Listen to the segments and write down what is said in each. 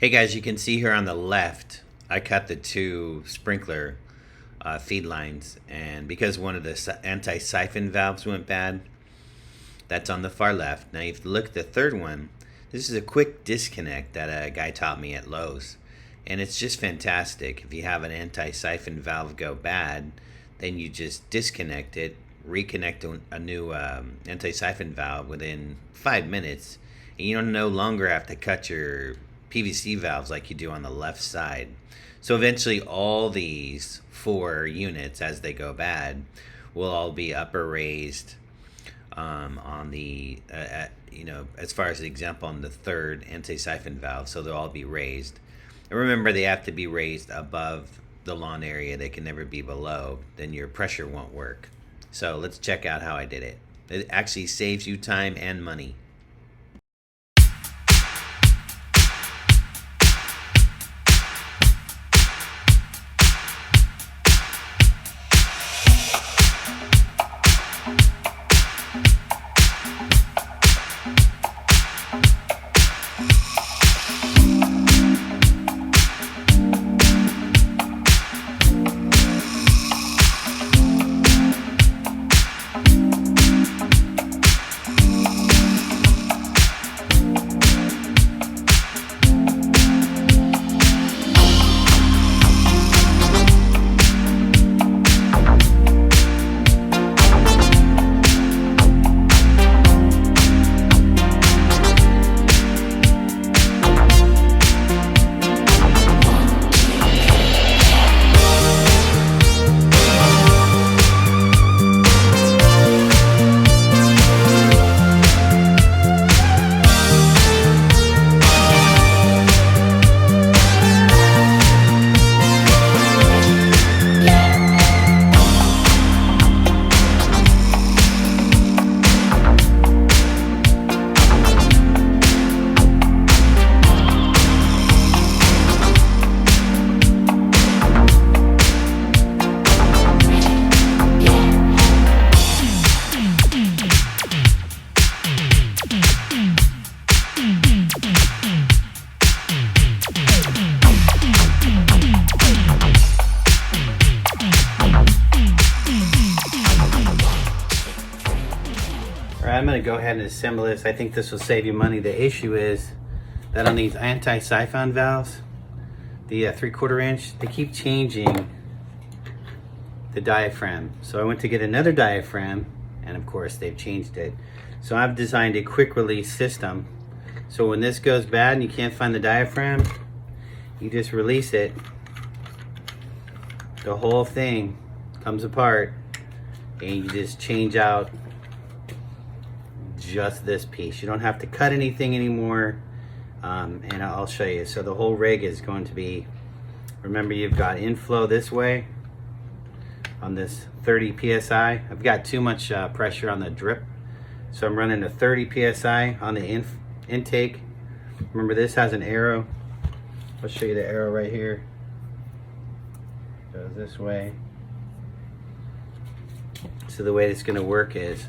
Hey guys, you can see here on the left, I cut the two sprinkler feed lines, and because one of the anti-siphon valves went bad, that's on the far left. Now you have to look at the third one. This is a quick disconnect that a guy taught me at Lowe's, and it's just fantastic. If you have an anti-siphon valve go bad, then you just disconnect it, reconnect a new anti-siphon valve within 5 minutes, and you don't no longer have to cut your PVC valves like you do on the left side. So eventually all these 4 units, as they go bad, will all be upper raised on the, as far as the example on the third anti-siphon valve. So they'll all be raised. And remember, they have to be raised above the lawn area. They can never be below. Then your pressure won't work. So let's check out how I did it. It actually saves you time and money. Alright, I'm going to go ahead and assemble this. I think this will save you money. The issue is that on these anti-siphon valves, the 3/4 inch, they keep changing the diaphragm. So I went to get another diaphragm, and of course they've changed it. So I've designed a quick release system. So when this goes bad and you can't find the diaphragm, you just release it. The whole thing comes apart, and you just change out just this piece. You don't have to cut anything anymore, and I'll show you. So the whole rig is going to be, remember, you've got inflow this way on this 30 psi. I've got too much pressure on the drip, so I'm running a 30 psi on the intake. Remember, this has an arrow. I'll show you the arrow right here. Goes this way. So the way it's going to work is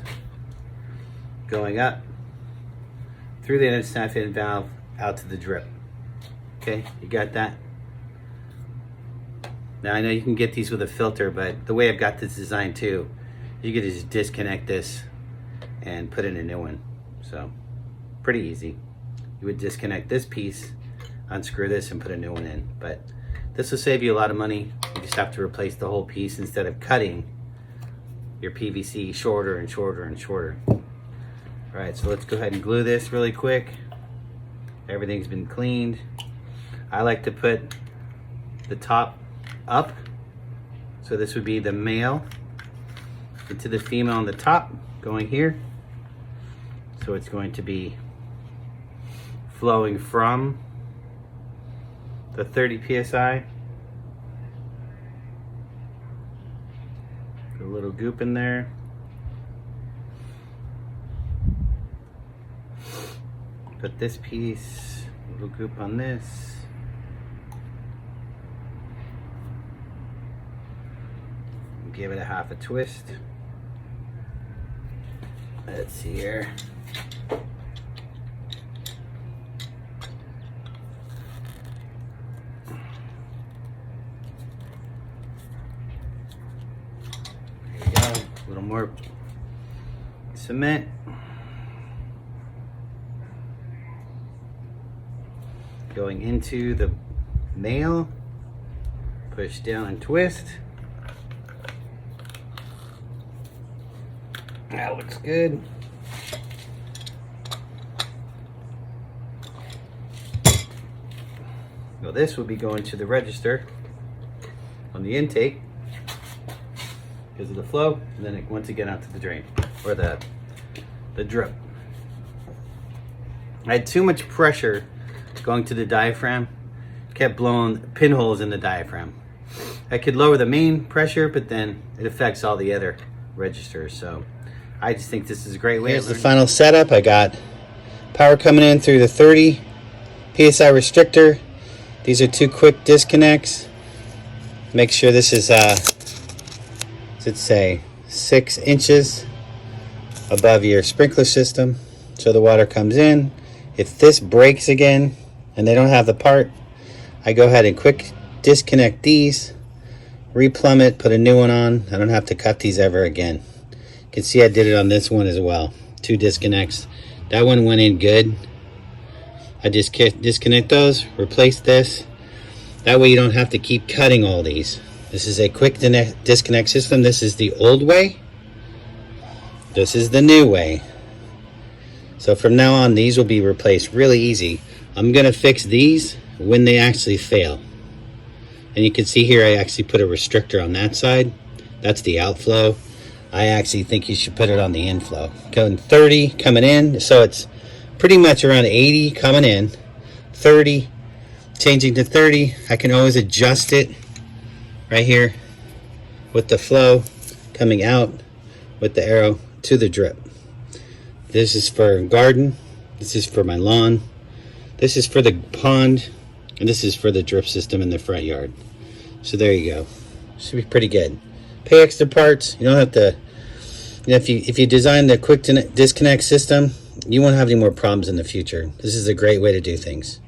going up through the anti-siphon valve out to the drip. Okay, you got that? Now I know you can get these with a filter, but the way I've got this designed too, you could just disconnect this and put in a new one. So pretty easy. You would disconnect this piece, unscrew this, and put a new one in. But this will save you a lot of money. You just have to replace the whole piece instead of cutting your PVC shorter and shorter and shorter. All right, so let's go ahead and glue this really quick. Everything's been cleaned. I like to put the top up. So this would be the male into the female on the top going here. So it's going to be flowing from the 30 psi. Put a little goop in there. Put this piece, a little goop on this. Give it a half a twist. Let's see here. more cement. Going into the nail. Push down and twist. That looks good. Now this will be going to the register on the intake because of the flow, and then once again out to the drain or the drip. I had too much pressure going to the diaphragm, kept blowing pinholes in the diaphragm. I could lower the main pressure, but then it affects all the other registers. So I just think this is a great way. Here's the final setup. I got power coming in through the 30 PSI restrictor. These are 2 quick disconnects. Make sure this is, let's say, 6 inches above your sprinkler system so the water comes in. If this breaks again and they don't have the part, I go ahead and quick disconnect these, replumb it, put a new one on. I don't have to cut these ever again. You can see I did it on this one as well. 2 disconnects. That one went in good. I just disconnect those, replace this. That way you don't have to keep cutting all these. This is a quick disconnect system. This is the old way. This is the new way. So from now on, these will be replaced really easy. I'm gonna fix these when they actually fail. And you can see here, I actually put a restrictor on that side. That's the outflow. I actually think you should put it on the inflow. Going 30 coming in, so it's pretty much around 80 coming in, 30, changing to 30. I can always adjust it right here with the flow coming out with the arrow to the drip. This is for garden, this is for my lawn, this is for the pond, and this is for the drip system in the front yard. So there you go. Should be pretty good. Pay extra parts. You don't have to, you know, if you design the quick disconnect system, you won't have any more problems in the future. This is a great way to do things.